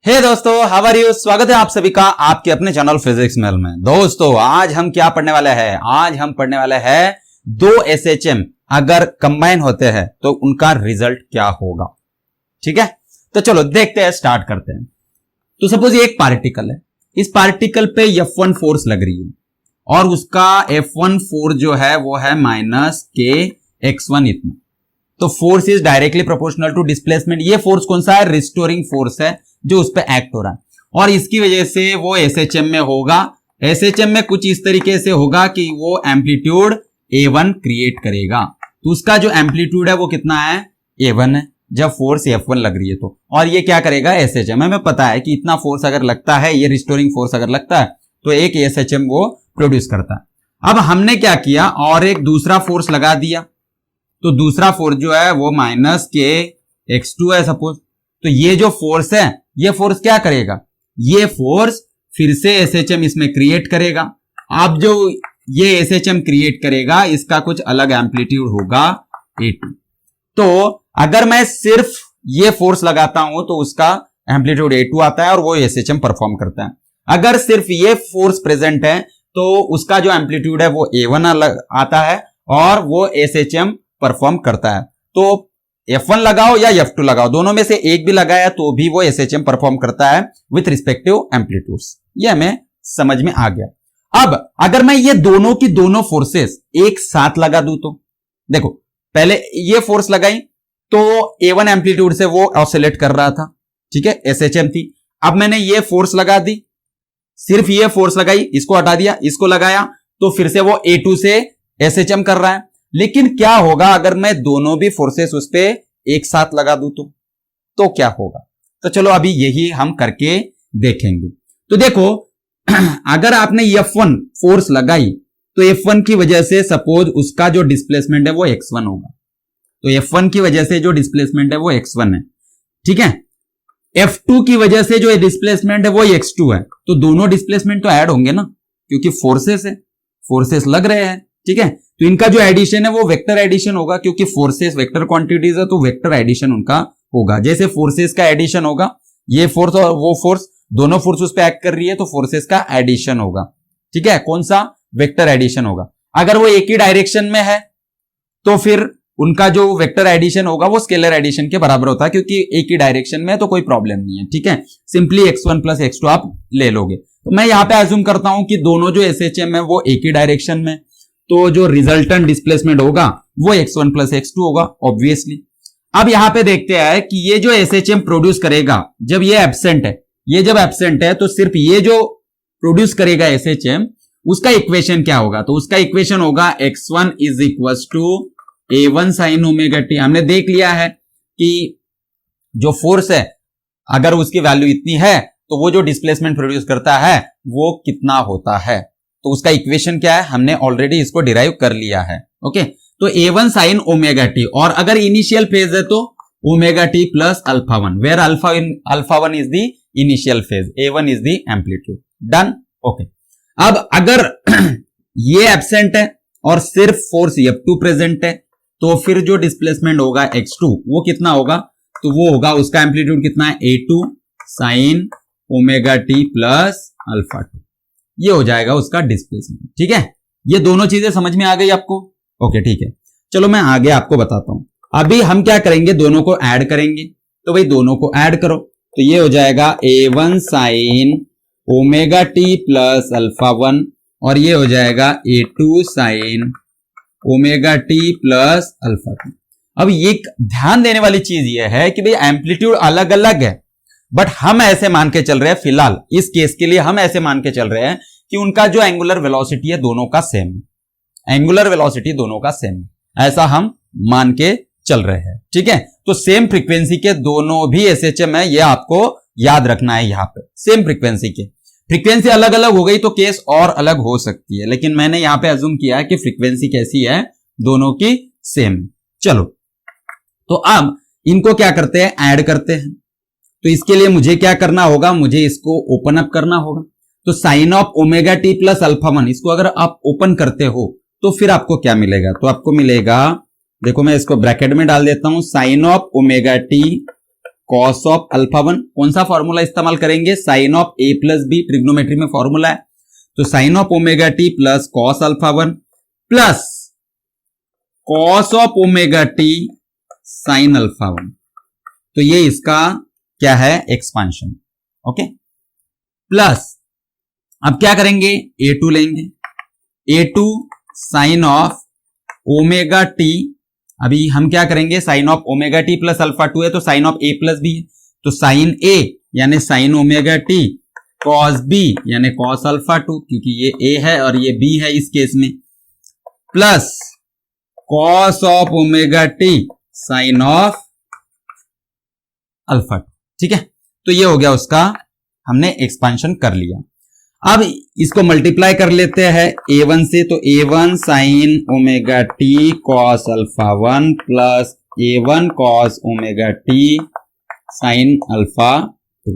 हे दोस्तों, how are you. स्वागत है आप सभी का आपके अपने चैनल फिजिक्स मेल में। दोस्तों आज हम क्या पढ़ने वाले हैं, आज हम पढ़ने वाले हैं दो एसएचएम अगर कंबाइन होते हैं तो उनका रिजल्ट क्या होगा। ठीक है, तो चलो देखते हैं, स्टार्ट करते हैं। तो सपोज ये एक पार्टिकल है, इस पार्टिकल पे F1 फोर्स लग रही है और उसका F1 फोर्स जो है वो है -kx1 इतना। तो force is directly proportional to displacement. ये फोर्स कौन सा है, रिस्टोरिंग फोर्स है जो उस पर एक्ट हो रहा है और इसकी वजह से वो एसएचएम में होगा। एसएचएम में कुछ इस तरीके से होगा कि वो एम्पलीट्यूड A1 क्रिएट करेगा। तो उसका जो एम्पलीट्यूड है वो कितना है, A1 है जब फोर्स F1 लग रही है तो। और ये क्या करेगा, एसएचएम हमें पता है कि इतना फोर्स अगर लगता है, ये रिस्टोरिंग फोर्स अगर लगता है तो एक एसएचएम वो प्रोड्यूस करता है। अब हमने क्या किया और एक दूसरा फोर्स लगा दिया, तो दूसरा फोर्स जो है वो -kx2 है सपोज। तो ये जो फोर्स है, ये फोर्स क्या करेगा, ये फोर्स फिर से एसएचएम इसमें क्रिएट करेगा। अब जो ये एसएचएम क्रिएट करेगा इसका कुछ अलग एम्पलीट्यूड होगा A2। तो अगर मैं सिर्फ ये फोर्स लगाता हूं तो उसका एम्पलीट्यूड A2 आता है और वो एसएचएम परफॉर्म करता है। अगर सिर्फ ये फोर्स प्रेजेंट है तो उसका जो एम्पलीट्यूड है वो A1 आता है और वो एसएचएम परफॉर्म करता है। तो F1 लगाओ या F2 लगाओ, दोनों में से एक भी लगाया तो भी वो एसएचएम परफॉर्म करता है विथ रिस्पेक्टिव एम्पलीट्यूड्स। ये हमें समझ में आ गया। अब अगर मैं ये दोनों की दोनों फोर्सेस एक साथ लगा दूं तो देखो, पहले ये फोर्स लगाई तो A1 एम्पलीट्यूड से वो ऑसिलेट कर रहा था, ठीक है, एसएचएम थी। अब मैंने ये फोर्स लगा दी, सिर्फ ये फोर्स लगाई, इसको हटा दिया, इसको लगाया तो फिर से वो A2 से एसएचएम कर रहा है। लेकिन क्या होगा अगर मैं दोनों भी फोर्सेस उस पे एक साथ लगा दूं तो क्या होगा। तो चलो अभी यही हम करके देखेंगे। तो देखो अगर आपने F1 फोर्स लगाई तो F1 की वजह से सपोज उसका जो डिस्प्लेसमेंट है वो x1 होगा। तो F1 की वजह से जो डिस्प्लेसमेंट है वो x1 है, ठीक है। F2 की वजह से जो डिस्प्लेसमेंट है वो x2 है। तो दोनों डिस्प्लेसमेंट तो ऐड होंगे ना, क्योंकि फोर्सेस है, फोर्सेस लग रहे हैं, ठीक है। तो इनका जो एडिशन है वो वेक्टर एडिशन होगा, क्योंकि फोर्सेस वेक्टर क्वांटिटीज है तो वेक्टर एडिशन उनका होगा। जैसे फोर्सेस का एडिशन होगा, ये फोर्स और वो फोर्स, दोनों फोर्स उस पे एक्ट कर रही है तो फोर्सेस का एडिशन होगा, ठीक है। कौन सा, वेक्टर एडिशन होगा। अगर वो एक ही डायरेक्शन में है तो फिर उनका जो वेक्टर एडिशन होगा वो स्केलर एडिशन के बराबर होता है, क्योंकि एक ही डायरेक्शन में है तो कोई प्रॉब्लम नहीं है, ठीक है। सिंपली x1 + x2 आप ले लोगे। तो मैं यहां पे अज्यूम करता हूं कि दोनों जो एसएचएम है वो एक ही डायरेक्शन में, तो जो रिजल्टेंट डिस्प्लेसमेंट होगा वो x1 + x2 होगा ऑब्वियसली। अब यहां पे देखते हैं कि ये जो एसएचएम प्रोड्यूस करेगा जब ये एब्सेंट है, ये जब एब्सेंट है तो सिर्फ ये जो प्रोड्यूस करेगा एसएचएम, उसका इक्वेशन क्या होगा। तो उसका इक्वेशन होगा x1 = A1 sin ωt। हमने देख लिया है कि जो फोर्स है अगर उसकी वैल्यू इतनी है तो वो जो डिस्प्लेसमेंट प्रोड्यूस करता है वो कितना होता है। तो उसका इक्वेशन क्या है, हमने ऑलरेडी इसको डिराइव कर लिया है, ओके। तो A1 sin ωt, और अगर इनिशियल फेज है तो ωt + α1, where α1 is the initial phase, A1 is the amplitude. Done, okay. अब अगर ये एब्सेंट है और सिर्फ फोर्स F2 प्रेजेंट है तो फिर जो डिस्प्लेसमेंट होगा x2 वो कितना होगा, तो वो होगा, उसका एम्पलीट्यूड कितना है, A2 sin ωt + α2। ये हो जाएगा उसका डिस्प्लेसमेंट, ठीक है। ये दोनों चीजें समझ में आ गई आपको, ओके, ठीक है। चलो मैं आगे आपको बताता हूं। अभी हम क्या करेंगे, दोनों को ऐड करेंगे। तो भाई दोनों को ऐड करो तो ये हो जाएगा A1 sin ωt + α1 और ये हो जाएगा A2 sin ωt + α2। अब ये ध्यान देने वाली चीज ये है कि भाई एम्पलीट्यूड अलग अलग है, बट हम ऐसे मान के चल रहे हैं, फिलहाल इस केस के लिए हम ऐसे मान के चल रहे हैं कि उनका जो एंगुलर वेलोसिटी है दोनों का सेम है, एंगुलर वेलोसिटी दोनों का सेम है, ऐसा हम मान के चल रहे हैं, ठीक है। तो सेम फ्रीक्वेंसी के दोनों भी एसएचएम है, ये आपको याद रखना है। यहां पे सेम फ्रीक्वेंसी के, फ्रीक्वेंसी अलग अलग हो गई तो केस और अलग हो सकती है, लेकिन मैंने यहां पे अज्यूम किया है कि फ्रीक्वेंसी कैसी है, दोनों की सेम। चलो तो अब इनको क्या करते हैं, ऐड करते हैं। तो इसके लिए मुझे क्या करना होगा, मुझे इसको ओपन अप करना होगा। तो sin ऑफ ωt + α1, इसको अगर आप ओपन करते हो तो फिर आपको क्या मिलेगा, तो आपको मिलेगा, देखो मैं इसको ब्रैकेट में डाल देता हूं, sin of ωt cos of alpha one. कौन सा फॉर्मूला इस्तेमाल करेंगे? Sine of A plus B, trigonometry में फॉर्मूला है। तो sine of omega T plus cos alpha one plus cos of omega T sine alpha one. तो ये इसका क्या है? एक्सपांशन। ओके, प्लस अब क्या करेंगे? A2 लेंगे। A2 sign of omega T, अभी हम क्या करेंगे? Sine of omega T plus alpha two है तो sine of A plus B है, तो साइन ए यानी sine omega T, cos B यानी कॉस अल्फा टू, क्योंकि ये ए है और ये बी है इस केस में, plus cos of omega T sine of alpha two. ठीक है, तो ये हो गया उसका, हमने एक्सपांशन कर लिया। अब इसको मल्टीप्लाई कर लेते हैं A1 से, तो A1 sine omega T cos alpha one plus A1 cos omega T sine alpha two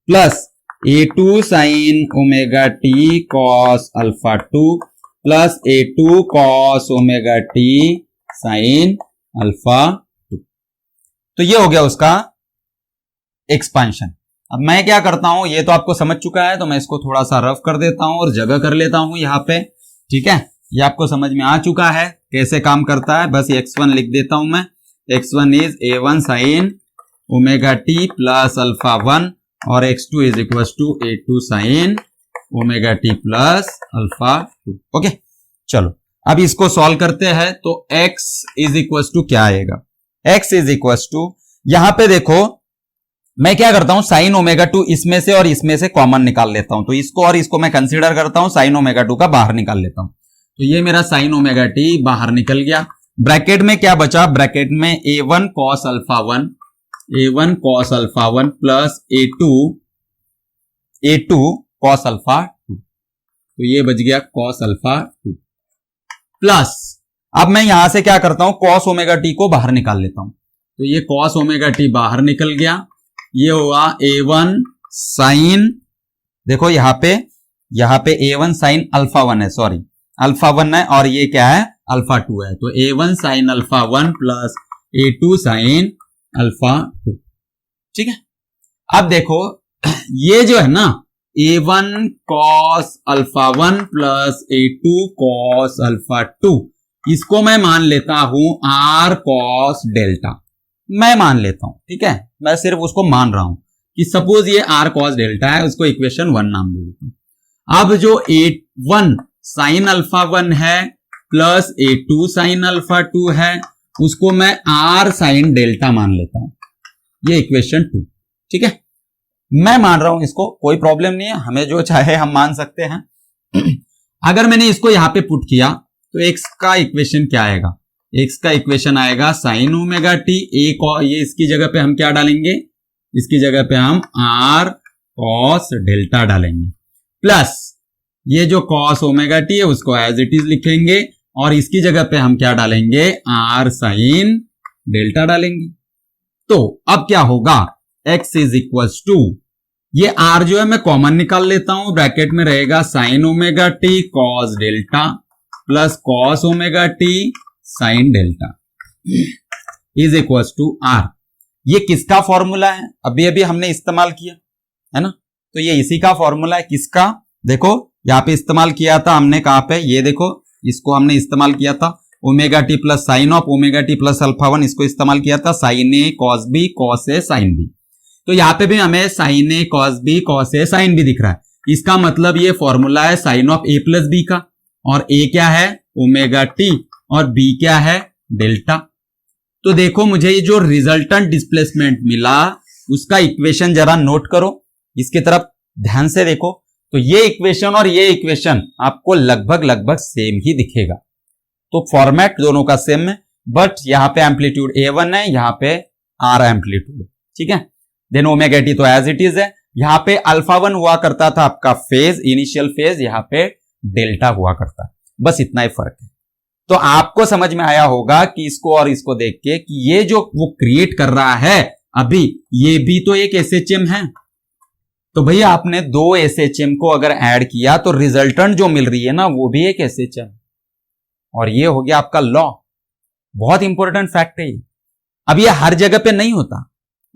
plus A2 sine omega T cos alpha two plus A2 cos omega T sine alpha two. तो ये हो गया उसका expansion. अब मैं क्या करता हूं, ये तो आपको समझ चुका है, तो मैं इसको थोड़ा सा रफ कर देता हूं और जगह कर लेता हूं यहां पे। ठीक है, ये आपको समझ में आ चुका है कैसे काम करता है। बस x1 लिख देता हूं मैं। x1 is A1 sine omega T plus alpha one और x2 is equal to A2 sine omega T plus alpha two. Okay, चलो अब इसको सॉल्व करते हैं। तो x इज इक्वल टू क्या आएगा? x इज इक्वल टू, यहां पे देखो मैं क्या करता हूं, साइन ओमेगा टू इसमें से और इसमें से कॉमन निकाल लेता हूं। तो इसको और इसको मैं कंसीडर करता हूं, साइन ओमेगा टू का बाहर निकाल लेता हूं। तो ये मेरा साइन ओमेगा टी बाहर निकल गया। ब्रैकेट में क्या बचा? ब्रैकेट में A1 cos alpha one, A1 cos alpha one plus A2 cos alpha to. तो ये बच गया कॉस अल्फा टू प्लस, अब मैं यहां से क्या करता हूं, कॉस ओमेगा टी को बाहर निकाल लेता हूं। तो ये कॉस ओमेगा टी बाहर निकल गया। ये हुआ A1 साइन, देखो यहां पे A1 साइन अल्फा वन है, सॉरी अल्फा वन है, और ये क्या है? अल्फा टू है। तो A1 sine alpha one plus A2 sine alpha two. ठीक है, अब देखो ये जो है ना A1 cos alpha one plus A2 cos alpha to, इसको मैं मान लेता हूं R कॉस डेल्टा, मैं मान लेता हूं। ठीक है, मैं सिर्फ उसको मान रहा हूं कि सपोज ये R cos डेल्टा है, उसको इक्वेशन 1 नाम दे देता हूं। अब जो A1 साइन अल्फा वन है plus A2 sine alpha two है, उसको मैं R साइन डेल्टा मान लेता हूं, ये इक्वेशन 2। ठीक है, मैं मान रहा हूं इसको, कोई प्रॉब्लम नहीं है, हमें जो चाहे हम मान सकते हैं। अगर मैंने इसको यहां पे पुट किया तो x का इक्वेशन क्या आएगा? x का इक्वेशन आएगा साइन ओमेगा टी, ये इसकी जगह पे हम क्या डालेंगे? इसकी जगह पे हम R cos डेल्टा डालेंगे, प्लस ये जो cos ओमेगा टी है उसको एज इट इज लिखेंगे, और इसकी जगह पे हम क्या डालेंगे? R साइन डेल्टा डालेंगे। तो अब क्या होगा? x इज इक्वल टू, ये R जो है मैं कॉमन निकाल लेता हूं, ब्रैकेट में रहेगा sine omega T cos delta plus cos omega T sine delta is equal to R। ये किसका फॉर्मूला है? अभी अभी हमने इस्तेमाल किया है ना, तो ये इसी का फॉर्मूला है। किसका? देखो यहां पे इस्तेमाल किया था हमने, कहां पे? ये देखो, इसको हमने इस्तेमाल किया था omega T plus sine of omega T plus alpha one, इसको इस्तेमाल किया था sine A cos B cos A sine B. तो यहां पे भी हमें sine A cos B cos A sine B दिख रहा है। इसका मतलब ये फॉर्मूला है sine of A plus B का, और ए क्या है? ओमेगा टी, और बी क्या है? डेल्टा। तो देखो मुझे ये जो रिजल्टेंट डिस्प्लेसमेंट मिला उसका इक्वेशन जरा नोट करो, इसकी तरफ ध्यान से देखो। तो ये इक्वेशन और ये इक्वेशन आपको लगभग सेम ही दिखेगा। तो फॉर्मेट दोनों का सेम है, बट यहां पे एम्पलीट्यूड A1 है, यहां पे R एम्पलीट्यूड है। ठीक है, देन ओमेगा टी तो एज इट इज है। यहां पे अल्फा वन हुआ करता था आपका फेज, इनिशियल फेज, यहां पे डेल्टा हुआ करता है, बस इतना ही फर्क है। तो आपको समझ में आया होगा कि इसको और इसको देख के कि ये जो वो क्रिएट कर रहा है अभी, ये भी तो एक SHM है। तो भैया आपने दो SHM को अगर ऐड किया तो रिजल्टेंट जो मिल रही है ना वो भी एक SHM, और ये हो गया आपका लॉ। बहुत इंपॉर्टेंट फैक्ट है ये। अब ये हर जगह पे नहीं होता,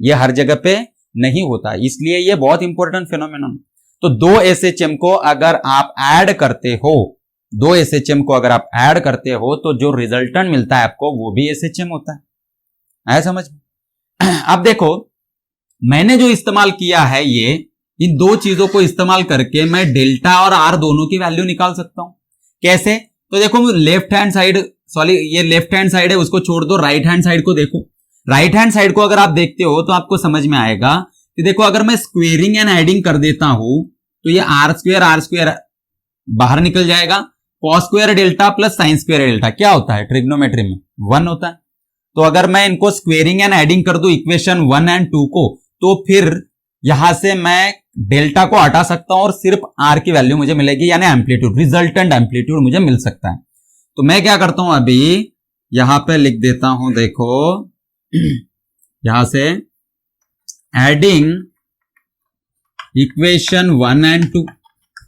ये हर जगह पे नहीं होता, इसलिए ये बहुत इंपॉर्टेंट फिनोमेनन। तो दो SHM को अगर आप ऐड करते हो, दो SHM को अगर आप ऐड करते हो तो जो रिजल्टेंट मिलता है आपको वो भी SHM होता है। आया समझ में? अब देखो मैंने जो इस्तेमाल किया है, ये इन दो चीजों को इस्तेमाल करके मैं डेल्टा और आर दोनों की वैल्यू निकाल सकता हूं। कैसे? तो देखो लेफ्ट हैंड साइड, सॉरी ये लेफ्ट हैंड साइड है, उसको छोड़ दो, राइट हैंड साइड को देखो। राइट हैंड साइड को अगर आप देखते हो तो आपको समझ में आएगा कि देखो अगर मैं स्क्वेयरिंग एंड एडिंग कर देता हूं तो ये आर स्क्वेयर बाहर निकल जाएगा। Cos square delta plus sine square delta क्या होता है ट्रिग्नोमेट्री में? 1 होता है। तो अगर मैं इनको स्क्वेयरिंग एंड एडिंग कर दूं इक्वेशन 1 एंड 2 को, तो फिर यहां से मैं डेल्टा को हटा सकता हूं और सिर्फ आर की वैल्यू मुझे मिलेगी, यानी एम्पलीट्यूड, रिजल्टेंट एम्पलीट्यूड मुझे मिल सकता है। तो मैं क्या करता हूं, अभी यहां पे लिख देता हूं, देखो यहां से एडिंग इक्वेशन 1 एंड 2,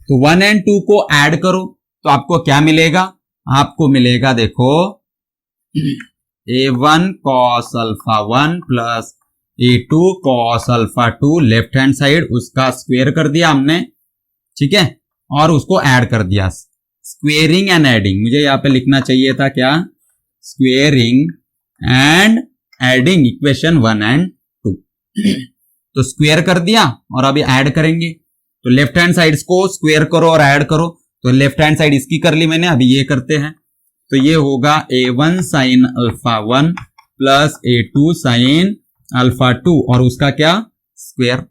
तो 1 एंड 2 को ऐड करो तो आपको क्या मिलेगा? आपको मिलेगा देखो A1 cos alpha 1 plus A2 cos alpha 2, left hand side उसका स्क्वेयर कर दिया हमने, ठीक है, और उसको ऐड कर दिया। स्क्वेयरिंग एंड एडिंग, मुझे यहां पे लिखना चाहिए था क्या? Squaring and adding equation 1 and 2। तो स्क्वेयर कर दिया और अभी ऐड करेंगे, तो लेफ्ट हैंड साइड को स्क्वेयर करो और ऐड करो। तो लेफ्ट हैंड साइड इसकी कर ली मैंने, अभी ये करते हैं। तो ये होगा A1 sine alpha 1 plus A2 sine alpha 2 और उसका क्या? Square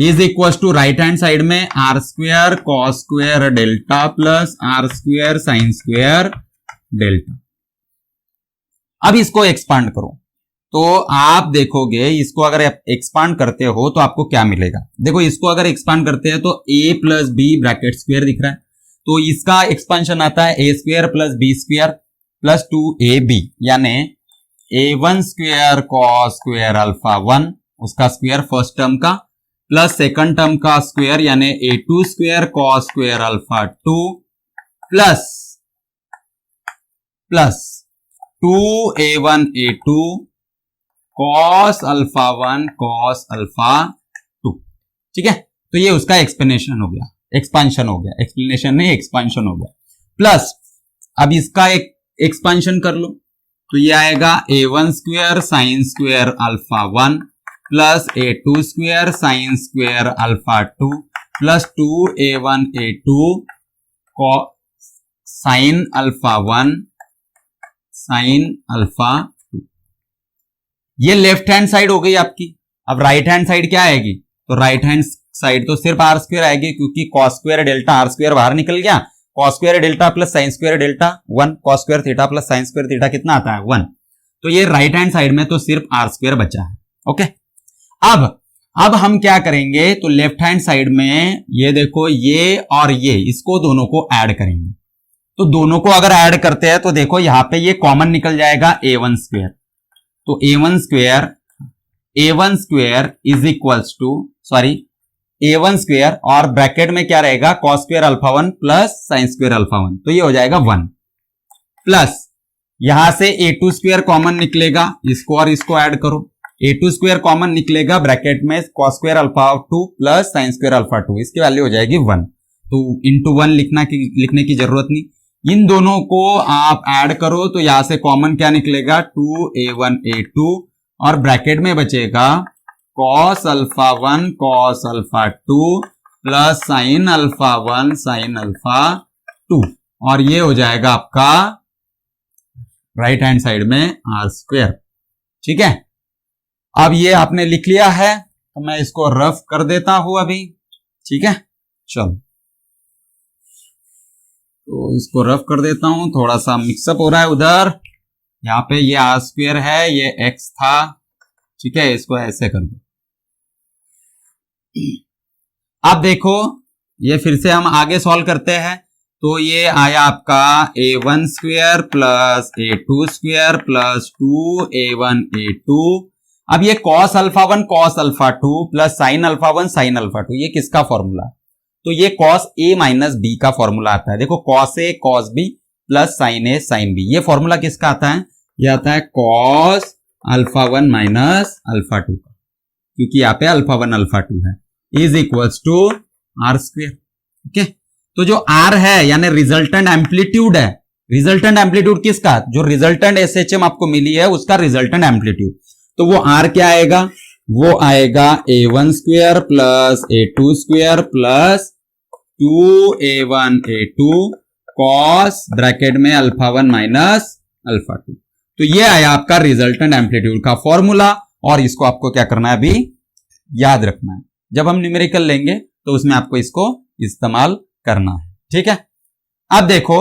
is equal to right hand side में R square cos square delta plus R square sine square delta. अब इसको एक्सपांड करो तो आप देखोगे, इसको अगर आप एक्सपांड करते हो तो आपको क्या मिलेगा? देखो इसको अगर एक्सपांड करते हैं तो a plus B bracket square दिख रहा है, तो इसका एक्सपांशन आता है a square plus B square plus 2ab, यानी A1 square cos square alpha 1 उसका स्क्वेयर फर्स्ट टर्म का, प्लस सेकंड टर्म का स्क्वेयर यानी A2 square cos square alpha 2 plus 2A1 A2 cos alpha 1 cos alpha 2, ठीक है। तो ये उसका एक्सप्लेनेशन हो गया, एक्सपांशन हो गया, एक्सप्लेनेशन नहीं एक्सपांशन हो गया। प्लस अब इसका एक एक्सपांशन कर लो तो ये आएगा A1 square sine square alpha 1 plus A2 square sine square alpha 2 plus 2A1 A2 sine alpha 1 sign alpha 2। ये लेफ्ट हैंड साइड हो गई आपकी। अब राइट हैंड साइड क्या आएगी? तो राइट हैंड साइड तो सिर्फ आर स्क्वेयर आएगी, क्योंकि cos square delta R square बाहर निकल गया। Cos square delta plus sine square delta 1, cos square theta plus sine square theta कितना आता है? 1। तो ये राइट हैंड साइड में तो सिर्फ आर स्क्वेयर बचा है। ओके, अब हम क्या करेंगे? तो लेफ्ट हैंड साइड में ये देखो, ये और ये, इसको दोनों को ऐड करेंगे। तो दोनों को अगर ऐड करते हैं तो देखो यहां पे ये कॉमन निकल जाएगा A1 स्क्वेयर। तो A1 square is equals to, sorry A1 square और ब्रैकेट में क्या रहेगा? Cos square alpha 1 plus sine square alpha 1, तो ये हो जाएगा 1 प्लस यहां से A2 स्क्वेयर कॉमन निकलेगा, इसको और इसको ऐड करो। A2 स्क्वेयर कॉमन निकलेगा ब्रैकेट में cos square alpha 2 plus sine square alpha 2, इसकी वैल्यू हो जाएगी 1। तो इंटू 1 लिखने की जरूरत नहीं, इन दोनों को आप ऐड करो तो यहां से कॉमन क्या निकलेगा? 2A1 A2 और ब्रैकेट में बचेगा cos alpha 1 cos alpha 2 plus sign alpha 1 sign alpha 2, और ये हो जाएगा आपका राइट हैंड साइड में आर स्क्वेयर। ठीक है, अब ये आपने लिख लिया है तो मैं इसको रफ कर देता हूं अभी। ठीक है, चलो तो इसको रफ कर देता हूं, थोड़ा सा मिक्सअप हो रहा है उधर। यहाँ पे ये आर स्क्वेयर है, ये एक्स था, ठीक है, इसको ऐसे कर दो। अब देखो ये फिर से हम आगे सॉल्व करते हैं, तो ये आया आपका A1 square plus A2 square plus 2A1 A2। अब ये cos alpha 1 cos alpha 2 plus sign alpha 1 sign alpha 2, ये किसका फॉर्मूला? तो ये कॉस ए माइनस बी का फॉर्मूला आता है। देखो cos A cos B plus sign A sine B, ये फॉर्मूला किसका आता है? ये आता है कॉस अल्फा 1 माइनस अल्फा 2 का। क्योंकि यहाँ पे अल्फा 1 अल्फा 2 है, is equals to R square. Okay, तो जो आर है यानी रिजल्टेंट एम्पलीट्यूड है, रिजल्टेंट एम्पलीट्यूड किसका, जो रिजल्टेंट एसएचएम आपको मिली है उसका रिजल्टेंट एम्पलीट्यूड, तो वो आर क्या आएगा, वो आएगा a1 square plus a2 square plus 2a1 a2 cos bracket में अल्फा 1 माइनस अल्फा 2। तो ये आया आपका रिजल्टेंट एम्पलीट्यूड का फॉर्मूला, और इसको आपको क्या करना है, अभी याद रखना है। जब हम न्यूमेरिकल लेंगे तो उसमें आपको इसको इस्तेमाल करना है, ठीक है। अब देखो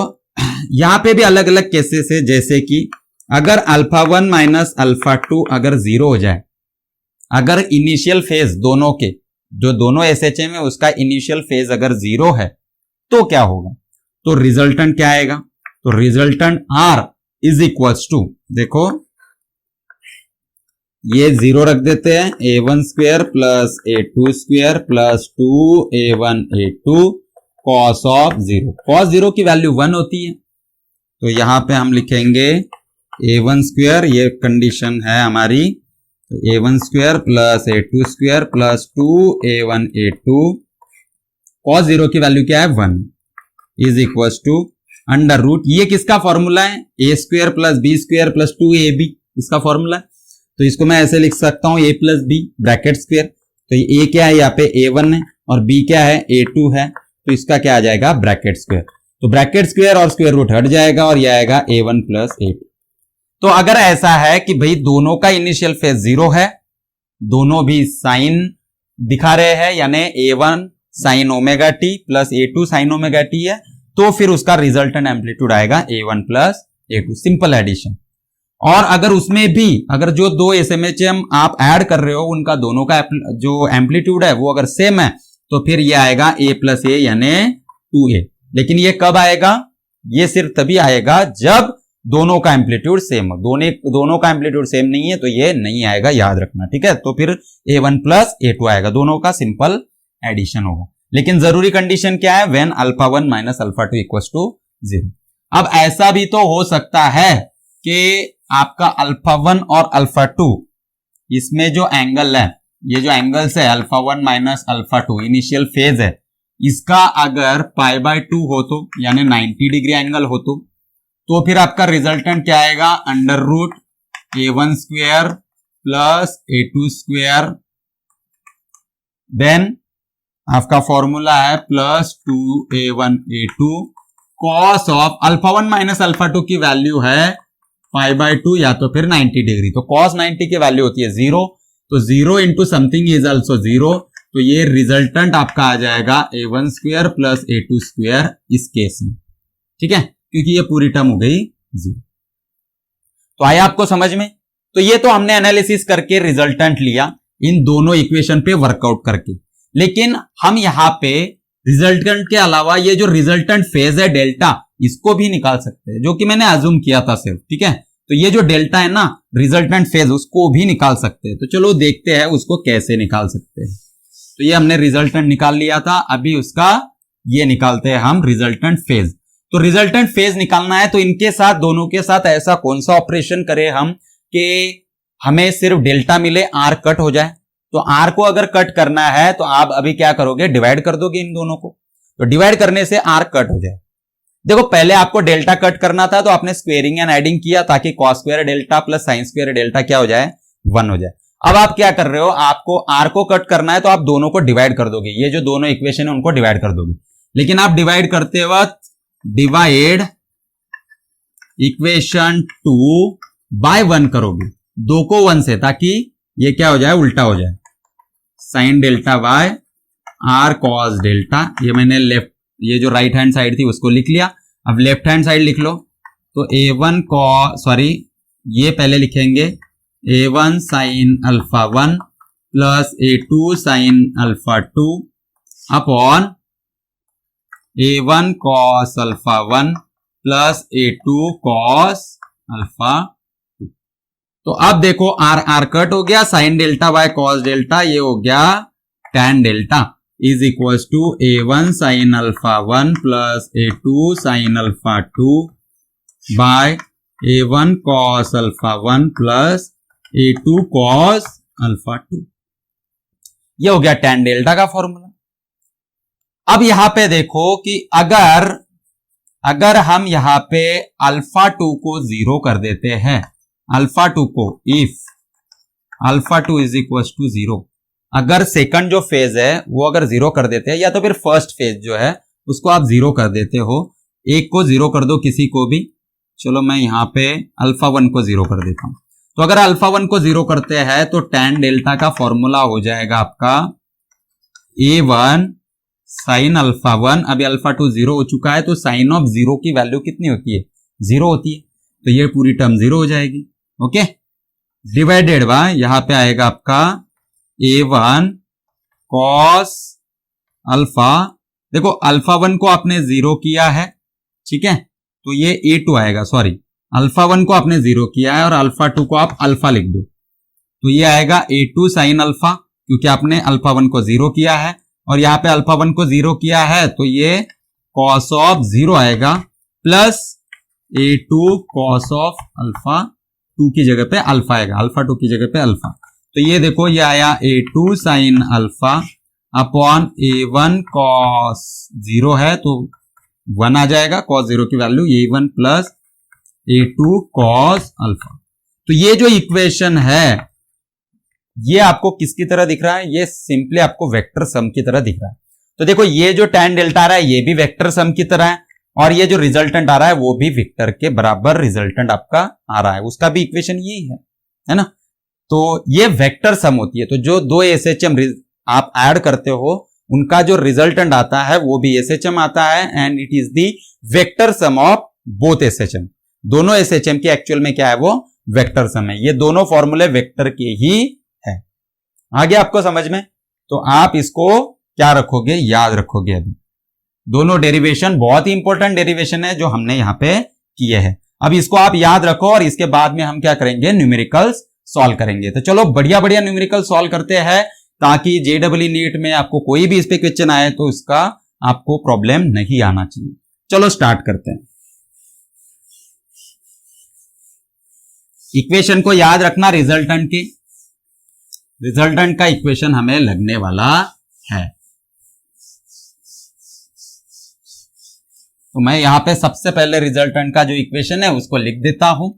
यहां पे भी अलग अलग केसेस है, जैसे कि अगर अल्फा 1 माइनस अल्फा 2 अगर 0 हो जाए, अगर इनिशियल फेज दोनों के, जो दोनों एसएचएम है उसका इनिशियल फेज अगर 0 है तो क्या होगा, तो रिजल्टेंट क्या आएगा, तो resultant R is equals to, देखो ये 0 रख देते हैं, a1 square plus a2 square plus 2a1 a2 cos of 0। Cos 0 की वैल्यू 1 होती है, तो यहां पे हम लिखेंगे a1 स्क्वेयर, ये कंडीशन है हमारी, तो a1 square plus a2 square plus 2a1 a2 cos 0 की वैल्यू क्या है 1 is equals to under root, ये किसका फॉर्मूला है, a square plus b square plus 2ab, इसका फॉर्मूला है। तो इसको मैं ऐसे लिख सकता हूं a plus B bracket square, तो ये a क्या है, यहाँ पे a1 है और b क्या है a2 है, तो इसका क्या आ जाएगा ब्रैकेट स्क्वेयर, तो ब्रैकेट स्क्वेयर और स्क्वेयर रूट हट जाएगा और यह आएगा a1 प्लस a2। तो अगर ऐसा है कि भाई दोनों का इनिशियल फेज 0 है, दोनों भी साइन दिखा रहे हैं, यानी a1 sine omega T plus a2 sine omega T है, तो फिर उसका रिजल्टेंट एम्पलीट्यूड आएगा a1 plus a2, simple addition. और अगर उसमें भी अगर जो दो एसएमएचएम आप ऐड कर रहे हो उनका दोनों का जो एम्पलीट्यूड है वो अगर सेम है, तो फिर ये आएगा a प्लस ए यानी 2a। लेकिन ये कब आएगा, ये सिर्फ तभी आएगा जब दोनों का एम्पलीट्यूड सेम हो, दोनों का एम्पलीट्यूड सेम नहीं है तो ये नहीं आएगा, याद रखना, ठीक है। तो फिर a1 प्लस a2 आएगा, दोनों का सिंपल एडिशन होगा। लेकिन जरूरी कंडीशन क्या है, when alpha 1 minus alpha 2 equals to 0। अब ऐसा भी तो हो सकता है कि आपका अल्फा 1 और अल्फा 2 इसमें जो एंगल है, ये जो एंगल्स है alpha 1 minus alpha 2 initial phase है, इसका अगर π/2 हो तो यानी 90 डिग्री एंगल हो तो फिर आपका रिजल्टेंट क्या आएगा, under root a1 square plus a2 square, then आपका फॉर्मूला है plus 2a1 a2 cos of alpha 1 minus alpha 2 की वैल्यू है π/2 या तो फिर 90 डिग्री, तो cos 90 की वैल्यू होती है 0, तो 0 इंटू समथिंग इज ऑल्सो 0, तो ये रिजल्टेंट आपका आ जाएगा a1 square plus a2 square इस केस में, ठीक है, क्योंकि ये पूरी टर्म हो गई 0। तो आया आपको समझ में। तो ये तो हमने एनालिसिस करके रिजल्टेंट लिया इन दोनों इक्वेशन पे वर्कआउट करके, लेकिन हम यहां पे रिजल्टेंट के अलावा ये जो रिजल्टेंट फेज है डेल्टा, इसको भी निकाल सकते हैं, जो कि मैंने अज्यूम किया था सिर्फ, ठीक है। तो ये जो डेल्टा है ना रिजल्टेंट फेज, उसको भी निकाल सकते हैं। तो चलो देखते हैं उसको कैसे निकाल सकते हैं। तो ये हमने रिजल्टेंट निकाल लिया था, अभी उसका ये निकालते हैं हम रिजल्टेंट फेज। तो रिजल्टेंट फेज निकालना है तो इनके साथ, दोनों के साथ ऐसा कौन सा ऑपरेशन करें हम कि हमें सिर्फ डेल्टा मिले, आर कट हो जाए। तो आर को अगर कट करना है तो आप अभी क्या करोगे, डिवाइड कर दोगे इन दोनों को, तो डिवाइड करने से आर कट हो जाए। देखो पहले आपको डेल्टा कट करना था तो आपने स्क्वेयरिंग एंड एडिंग किया ताकि cos square delta plus sine square delta क्या हो जाए, 1 हो जाए। अब आप क्या कर रहे हो, आपको आर को कट करना है तो आप दोनों को डिवाइड कर दोगे, ये जो दोनों इक्वेशन है उनको डिवाइड कर दोगे। लेकिन आप डिवाइड करते वक्त डिवाइड इक्वेशन 2 बाय 1 करोगे, 2 को 1 से, ताकि ये क्या हो जाए, उल्टा हो जाए, sine delta by R cos delta. ये मैंने लेफ्ट, ये जो राइट हैंड साइड थी उसको लिख लिया, अब लेफ्ट हैंड साइड लिख लो। तो a1 सॉरी ये पहले लिखेंगे a1 sine alpha 1 plus a2 sine alpha 2 upon a1 cos alpha 1 plus a2 cos alpha 2। तो अब देखो आर आर कट हो गया, sine delta by cos delta ये हो गया tan delta is equal to a1 sine alpha 1 plus a2 sine alpha 2 by a1 cos alpha 1 plus a2 cos alpha 2। ये हो गया tan डेल्टा का फॉर्मूला। अब यहां पे देखो कि अगर हम यहां पे अल्फा 2 को 0 कर देते हैं, अल्फा 2 को, if alpha 2 is equal to 0, अगर सेकंड जो फेज है वो अगर 0 कर देते हैं, या तो फिर फर्स्ट फेज जो है उसको आप 0 कर देते हो, एक को 0 कर दो किसी को भी, चलो मैं यहां पे अल्फा 1 को 0 कर देता हूं। तो अगर अल्फा 1 को 0 करते हैं तो tan डेल्टा का फॉर्मूला हो जाएगा आपका a1 साइन अल्फा 1। अभी अल्फा 2 0 हो चुका है तो साइन ऑफ 0 की वैल्यू कितनी होती है, 0 होती है, तो ये पूरी टर्म 0 हो जाएगी। ओके, डिवाइडेड बाय यहां पे आएगा आपका a1 cos अल्फा, देखो अल्फा 1 को आपने 0 किया है, ठीक है, तो ये a2 आएगा, सॉरी अल्फा 1 को आपने 0 किया है और अल्फा 2 को आप अल्फा लिख दो, तो ये आएगा a2 साइन अल्फा, क्योंकि आपने अल्फा 1 को 0 किया है और यहां पे अल्फा 1 को 0 किया है तो ये cos ऑफ 0 आएगा, plus a2 cos of alpha 2 की जगह पे अल्फा आएगा, अल्फा 2 की जगह पे अल्फा, तो ये देखो ये आया a2 sine alpha upon a1 cos 0 है तो 1 आ जाएगा, cos 0 की value a1 plus a2 cos alpha. तो ये जो इक्वेशन है ये आपको किसकी तरह दिख रहा है, ये सिंपली आपको वेक्टर सम की तरह दिख रहा है। तो देखो ये जो tan डेल्टा आ रहा है ये भी वेक्टर सम की तरह है, और ये जो रिजल्टेंट आ रहा है वो भी वेक्टर के बराबर रिजल्टेंट आपका आ रहा है, उसका भी इक्वेशन यही है ना। तो ये वेक्टर सम होती है, तो जो दो एसएचएम आप ऐड करते हो उनका जो रिजल्टेंट आता है वो भी एसएचएम आता है, and it is the vector sum of both SHM. दोनों एसएचएम की एक्चुअल में क्या है, वो वेक्टर सम है। ये दोनों फॉर्मूले वेक्टर के ही है। आगे आपको समझ में, तो आप इसको क्या रखोगे, याद रखोगे। अभी दोनों डेरिवेशन बहुत ही इंपॉर्टेंट डेरिवेशन है जो हमने यहां पे किए हैं। अब इसको आप याद रखो और इसके बाद में हम क्या करेंगे, न्यूमेरिकल्स सॉल्व करेंगे। तो चलो बढ़िया बढ़िया न्यूमेरिकल सॉल्व करते हैं, ताकि जेडब्ल्यू नीट में आपको कोई भी इस पे क्वेश्चन आए तो इसका आपको प्रॉब्लम नहीं आना चाहिए। चलो स्टार्ट करते हैं। इक्वेशन को याद रखना, रिजल्टेंट का इक्वेशन हमें लगने वाला है। तो मैं यहां पे सबसे पहले रिजल्टेंट का जो इक्वेशन है उसको लिख देता हूं।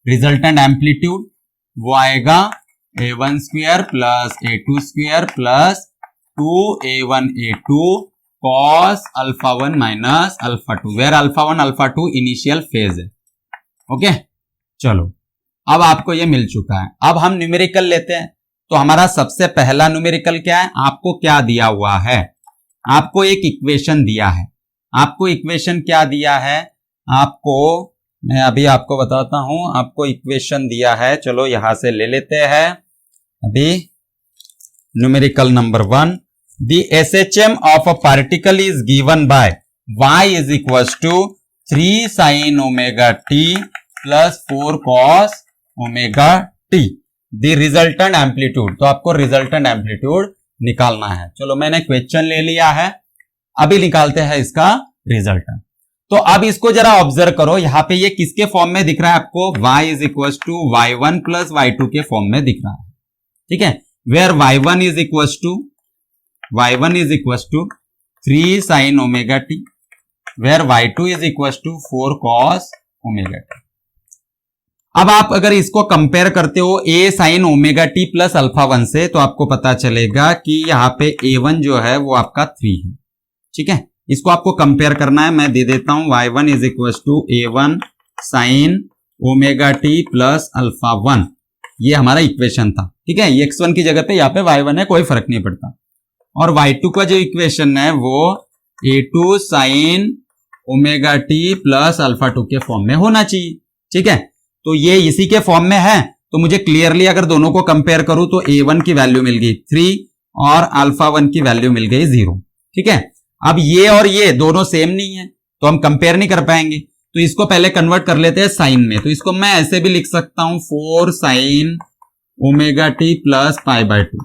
रिजल्टेंट एम्पलीट्यूड वो आएगा a1 square plus a2 square plus 2a1 a2 cos alpha 1 minus alpha 2, where alpha 1 alpha 2 initial phase है। ओके, चलो अब आपको ये मिल चुका है। अब हम न्यूमेरिकल लेते हैं। तो हमारा सबसे पहला न्यूमेरिकल क्या है, आपको क्या दिया हुआ है, आपको एक इक्वेशन दिया है। आपको इक्वेशन क्या दिया है, आपको मैं अभी आपको बताता हूं। आपको इक्वेशन दिया है, चलो यहां से ले लेते हैं। अभी numerical number 1, the SHM of a particle is given by y is equal to 3 sin omega t plus 4 cos omega t, the resultant amplitude. तो आपको रिजल्टेंट एम्पलीट्यूड निकालना है। चलो मैंने क्वेश्चन ले लिया है, अभी निकालते हैं इसका रिजल्टेंट। तो अब इसको जरा ऑब्जर्व करो, यहां पे ये किसके फॉर्म में दिख रहा है आपको, y is equal to y1 plus y2 के फॉर्म में दिख रहा है, ठीक है, where y1 is equal to 3 sin omega t, where y2 is equal to 4 cos omega t। अब आप अगर इसको कंपेयर करते हो a sin omega t plus alpha 1 से, तो आपको पता चलेगा कि यहाँ पे a1 जो है वो आपका 3 है, ठीक है। इसको आपको कंपेयर करना है, मैं दे देता हूं y1 is equal to a1 sine omega t plus alpha 1, ये हमारा इक्वेशन था, ठीक है। x1 की जगह पे यहाँ पे y1 है, कोई फर्क नहीं पड़ता। और y2 का जो इक्वेशन है वो a2 sine omega t plus alpha 2 के फॉर्म में होना चाहिए, ठीक है। तो ये इसी के फॉर्म में है, तो मुझे क्लियरली अगर दोनों को कंपेयर करूं तो a1 की वैल्यू मिल गई 3 और अल्फा 1 की वैल्यू मिल गई 0, ठीक है। अब ये और ये दोनों सेम नहीं है तो हम कंपेयर नहीं कर पाएंगे, तो इसको पहले कन्वर्ट कर लेते हैं साइन में। तो इसको मैं ऐसे भी लिख सकता हूं 4 sine omega T plus pi by 2।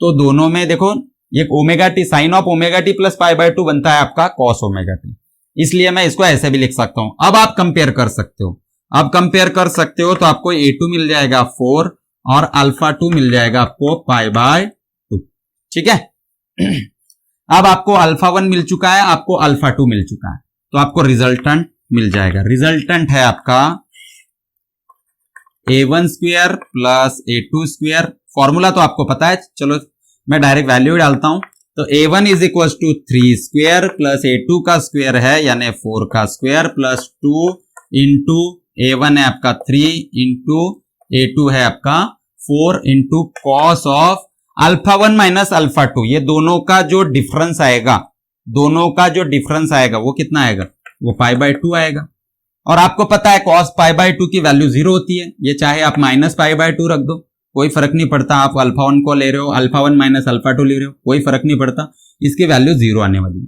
तो दोनों में देखो ये omega T, sine of omega T plus pi by 2 बनता है आपका कॉस ओमेगा टी, इसलिए मैं इसको ऐसे भी लिख सकता हूं। अब आप कंपेयर कर सकते हो, तो आपको a2 मिल जाएगा 4 और अल्फा 2 मिल जाएगा आपको पाई बाय 2, ठीक है। अब आपको अल्फा 1 मिल चुका है, आपको अल्फा 2 मिल चुका है, तो आपको रिजल्टेंट मिल जाएगा। रिजल्टेंट है आपका a1 square plus a2 square. Formula तो आपको पता है, चलो मैं डायरेक्ट वैल्यू डालता हूं। तो a1 is equal to 3 square plus a2 का स्क्वायर है यानी 4 का स्क्वायर प्लस 2 इंटू a1 है आपका 3 इंटू a2 है आपका 4 into cos of alpha 1 minus alpha 2। ये दोनों का जो डिफरेंस आएगा, दोनों का जो डिफरेंस आएगा वो कितना आएगा, वो π/2 आएगा। और आपको पता है cos π/2 की वैल्यू 0 होती है, ये चाहे आप माइनस π/2 रख दो, कोई फर्क नहीं पड़ता। आप अल्फा 1 को ले रहे हो, अल्फा 1 माइनस अल्फा 2 ले रहे हो, कोई फर्क नहीं पड़ता, इसकी वैल्यू 0 आने वाली है।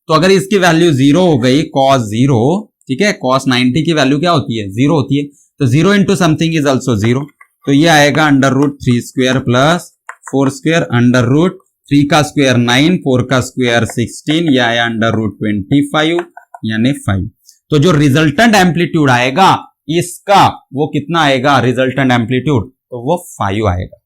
तो अगर इसकी वैल्यू 0 हो गई cos 0, ठीक है, cos 90 की वैल्यू क्या होती है, 0 होती है, तो 0 इंटू समथिंग इज ऑल्सो 0। तो ये आएगा √3 स्क्वायर प्लस 4 स्क्वायर √3 का स्क्वायर 9, 4 का स्क्वायर 16, यह आया √25 यानी 5। तो जो रिजल्टेंट एम्पलीट्यूड आएगा इसका वो कितना आएगा, रिजल्टेंट एम्पलीट्यूड, तो वो 5 आएगा।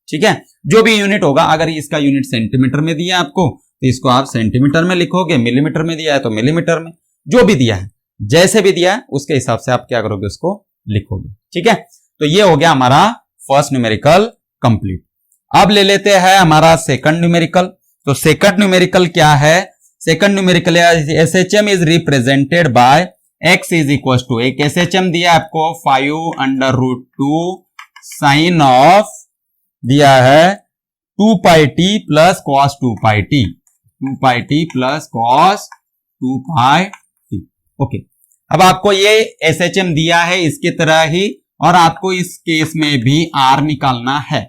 ठीक है, जो भी यूनिट होगा, अगर इसका यूनिट सेंटीमीटर में दिया है आपको तो इसको आप सेंटीमीटर में लिखोगे, मिलीमीटर में दिया है तो मिलीमीटर में, जो भी दिया है, जैसे भी दिया है उसके हिसाब से आप क्या करोगे, उसको लिखोगे। ठीक है, तो ये हो गया हमारा फर्स्ट न्यूमेरिकल कंप्लीट। अब ले लेते हैं हमारा सेकंड न्यूमेरिकल। तो सेकंड न्यूमेरिकल क्या है, second numerical SHM is represented by x is equal to, एक SHM दिया आपको 5√2 साइन ऑफ दिया है 2πt plus cos 2πt, 2πt plus cos 2πt। Okay, अब आपको ये SHM दिया है इसकी तरह ही, और आपको इस केस में भी R निकालना है।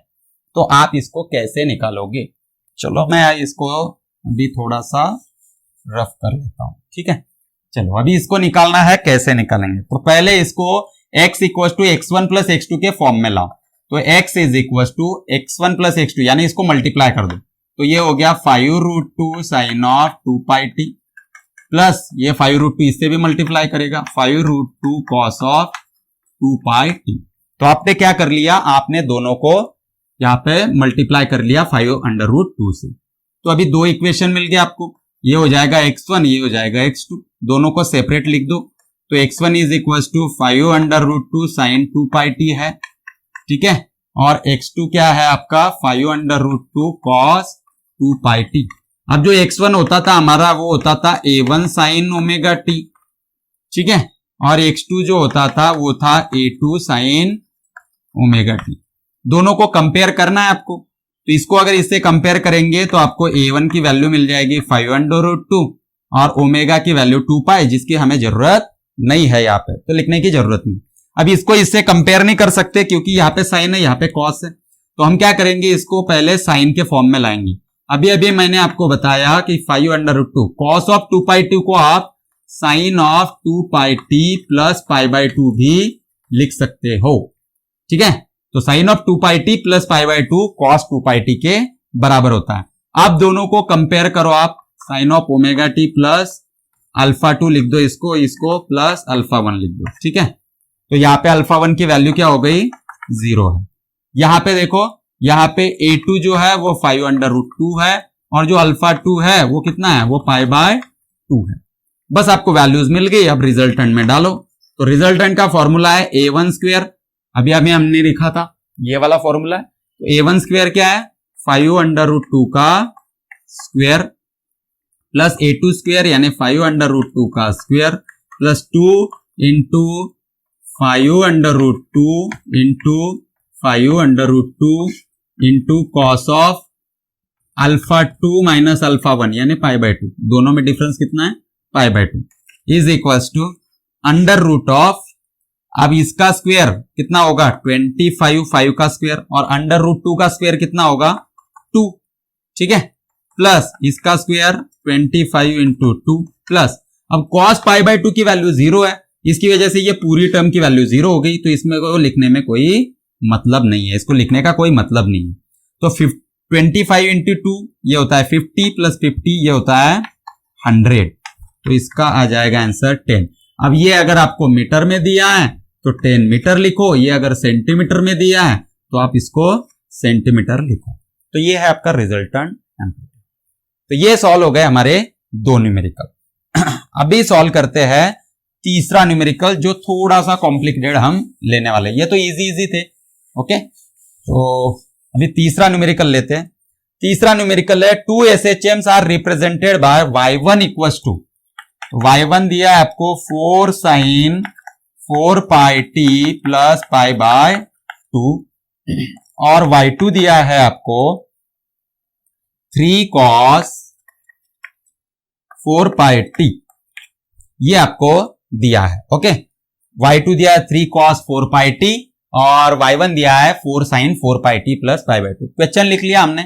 तो आप इसको कैसे निकालोगे, चलो मैं इसको अभी थोड़ा सा रफ कर लेता हूं। ठीक है, चलो अभी इसको निकालना है, कैसे निकालेंगे, तो पहले इसको x equal to x1 plus x2 के फॉर्म में लाओ। तो x is equal to x1 plus x2 यानी इसको मल्टीप्लाई कर दो, तो ये हो गया 5√2 साइन ऑफ 2πt प्लस ये 5√2 इससे भी मल्टीप्लाई करेगा 5√2 कॉस ऑफ 2πt। तो आपने क्या कर लिया, आपने दोनों को यहां पे मल्टीप्लाई कर लिया 5√2 से। तो अभी दो इक्वेशन मिल गया आपको, ये हो जाएगा x1, ये हो जाएगा x2, दोनों को सेपरेट लिख दो। तो x1 is equal to 5√2 sign 2πt है, ठीक है, और x2 क्या है आपका 5√2 कॉस 2πt। अब जो x1 होता था हमारा वो होता था a1 साइन ओमेगा t, ठीक है, और x2 जो होता था वो था a2 साइन ओमेगा t। दोनों को कंपेयर करना है आपको, तो इसको अगर इससे कंपेयर करेंगे तो आपको a1 की वैल्यू मिल जाएगी 5√2 और ओमेगा की वैल्यू 2π, जिसकी हमें जरूरत नहीं है यहाँ पे, तो लिखने की जरूरत नहीं। अब इसको इससे कंपेयर नहीं कर सकते क्योंकि यहाँ पे साइन है, यहाँ पे कॉस है, तो हम क्या करेंगे, इसको पहले साइन के फॉर्म में लाएंगे। अभी अभी मैंने आपको बताया कि 5√2 कॉस ऑफ 2π2 को आप साइन ऑफ 2πt प्लस π/2 भी लिख सकते हो। ठीक है, तो sine of 2πt plus π/2 cos 2πt के बराबर होता है। आप दोनों को कंपेयर करो, आप sine of omega T plus alpha 2 लिख दो, इसको प्लस अल्फा 1 लिख दो। ठीक है, तो यहाँ पे अल्फा 1 की वैल्यू क्या हो गई, 0 है। यहाँ पे देखो, यहाँ पे a2 जो है वो 5√2 है और जो अल्फा 2 है वो कितना है, वो π/2 है। बस आपको वैल्यूज मिल गई, अब रिजल्टेंट में डालो। तो रिजल्टेंट का फॉर्मूला है a1 स्क्वायर, अभी अभी हमने लिखा था ये वाला फॉर्मूला है। तो a1 स्क्वायर क्या है, 5√2 का स्क्वायर प्लस a2 स्क्वायर यानी 5√2 का square plus 2 into 5√2 into 5√2 into cos of alpha 2 minus alpha 1 यानी π/2, दोनों में डिफरेंस कितना है, π/2 is equal to under root of, अब इसका स्क्वायर कितना होगा 25, 5 का स्क्वायर, और अंडर रूट 2 का स्क्वायर कितना होगा 2, ठीक है, प्लस इसका स्क्वायर 25 इंटू 2 प्लस, अब cos π/2 की वैल्यू 0 है, इसकी वजह से ये पूरी टर्म की वैल्यू 0 हो गई, तो इसमें को लिखने में कोई मतलब नहीं है, इसको लिखने का कोई मतलब नहीं है। तो 25 इंटू 2 ये होता है 50 प्लस 50 ये होता है 100, तो इसका आ जाएगा आंसर 10। अब ये अगर आपको मीटर में दिया है तो 10 मीटर लिखो, ये अगर सेंटीमीटर में दिया है तो आप इसको सेंटीमीटर लिखो। तो ये है आपका रिजल्टेंट एम्पलीट्यूड। तो ये सॉल्व हो गए हमारे दो न्यूमेरिकल। अभी सॉल्व करते हैं तीसरा न्यूमेरिकल, जो थोड़ा सा कॉम्प्लिकेटेड हम लेने वाले। ये तो इजी थे। ओके, तो अभी तीसरा न्यूमेरिकल लेते हैं। तीसरा न्यूमेरिकल है 2 SHMs are represented by y1 equals to, y1 दिया है आपको 4 sin 4 pi t plus pi by 2, और y2 दिया है आपको 3 cos 4 पाई t, ये आपको दिया है। ओके, y2 दिया है 3 cos 4 पाई t और y1 दिया है 4 sin 4 pi t plus pi by 2। Question लिख लिया हमने।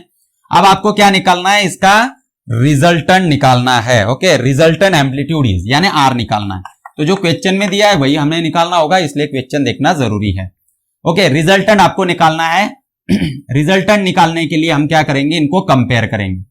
अब आपको क्या निकालना है, इसका रिजल्टेंट निकालना है। ओके, रिजल्टेंट एम्पलीट्यूड इज यानी आर निकालना है। तो जो क्वेश्चन में दिया है वही हमें निकालना होगा, इसलिए क्वेश्चन देखना जरूरी है। ओके, रिजल्टेंट आपको निकालना है। रिजल्टेंट निकालने के लिए हम क्या करेंगे, इनको कंपेयर करेंगे।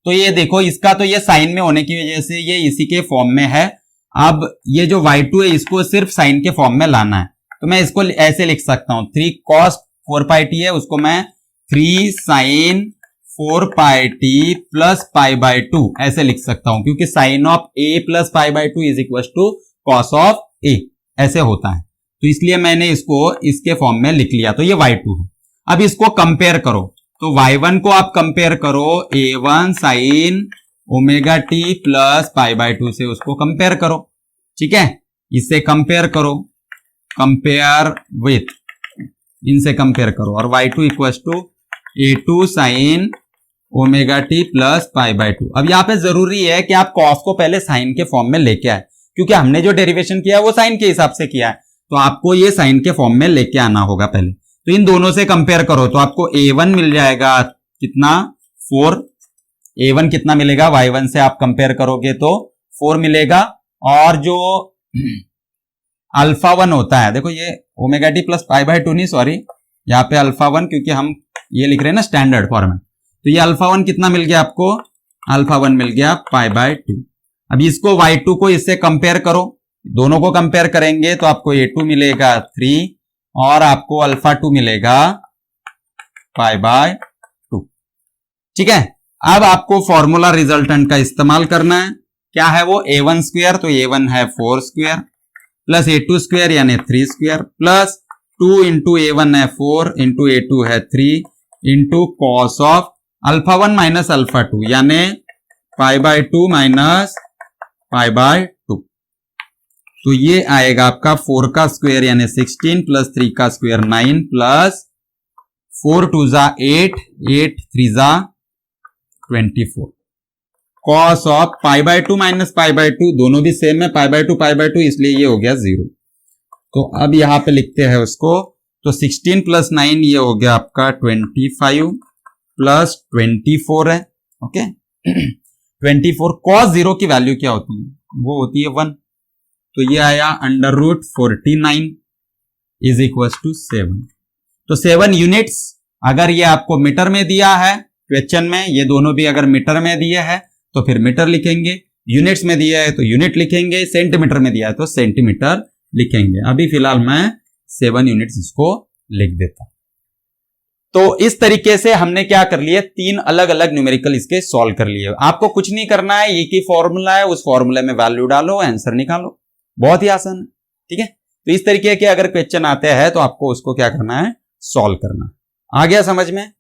तो ये देखो, इसका तो ये साइन में होने की वजह से ये इसी के फॉर्म में है। अब ये जो y2 है इसको सिर्फ साइन के फॉर्म में लाना है। तो मैं इसको ऐसे लिख सकता हूं, 3 cos 4 पाई t है, उसको मैं 3 sin 4 pi t plus pi by 2 ऐसे लिख सकता हूं, क्योंकि sine of a plus pi by 2 is equal to cos of a ऐसे होता है। तो इसलिए मैंने इसको इसके फॉर्म में लिख लिया। तो ये y2 है। अब इसको कंपेयर करो, तो y1 को आप कंपेयर करो a1 sin omega t plus pi by 2 से, उसको कंपेयर करो। ठीक है, इससे कंपेयर करो, कंपेयर विथ, इनसे कंपेयर करो, और y2 equal to a2 sin omega T plus pi by 2। अब यहां पे जरूरी है कि आप कॉस को पहले साइन के फॉर्म में लेके आए, क्योंकि हमने जो डेरिवेशन किया है वो साइन के हिसाब से किया है, तो आपको ये साइन के फॉर्म में लेके आना होगा पहले। तो इन दोनों से कंपेयर करो, तो आपको a1 मिल जाएगा कितना 4, a1 कितना मिलेगा, y1 से आप कंपेयर करोगे तो 4 मिलेगा, और जो अल्फा 1 होता है, देखो ये omega T plus pi by 2 नहीं, सॉरी यहाँ पे अल्फा 1, क्योंकि हम ये लिख रहे हैं ना स्टैंडर्ड फॉर्म में। तो ये अल्फा 1 कितना मिल गया आपको, अल्फा 1 मिल गया पाई बाय 2। अब इसको y2 को इससे कंपेयर करो, दोनों को कंपेयर करेंगे तो आपको a2 मिलेगा 3 और आपको अल्फा 2 मिलेगा पाई बाय 2। ठीक है, अब आपको फॉर्मूला रिजल्टेंट का इस्तेमाल करना है। क्या है वो, a1 स्क्वायर, तो a1 है 4 स्क्वायर प्लस a2 स्क्वायर यानी 3 स्क्वायर प्लस 2 इंटू a1 है 4 इंटू a2 है 3 into cos of alpha 1 minus alpha 2 यानी पाई बाय 2 माइनस पाई बाय 2। तो ये आएगा आपका 4 का स्क्वायर यानी 16 प्लस 3 का स्क्वायर 9 प्लस 4 2 जा 8 8 3 जा 24। Cos of pi by 2 minus pi by 2 दोनों भी सेम है, पाई बाय 2 इसलिए ये हो गया 0। तो अब यहां पे लिखते हैं उसको, तो 16 प्लस 9 ये हो गया आपका 25 प्लस 24 है। ओके 24 cos 0 की वैल्यू क्या होती है, वो होती है 1, तो ये आया under root 49 is equal to 7। तो 7 यूनिट्स, अगर ये आपको मीटर में दिया है क्वेश्चन में, ये दोनों भी अगर मीटर में दिए है तो फिर मीटर लिखेंगे, यूनिट्स में दिया है तो यूनिट लिखेंगे, सेंटीमीटर में दिया है तो सेंटीमीटर लिखेंगे। अभी फिलहाल मैं 7 यूनिट्स इसको लिख देता हूं। तो इस तरीके से हमने क्या कर लिया, 3 अलग अलग न्यूमेरिकल इसके सॉल्व कर लिए। आपको कुछ नहीं करना है, एक ही फॉर्मूला है, उस फॉर्मूले में वैल्यू डालो, आंसर निकालो, बहुत ही आसान है। ठीक है, तो इस तरीके के अगर क्वेश्चन आते हैं तो आपको उसको क्या करना है, सॉल्व करना है। आ गया समझ में?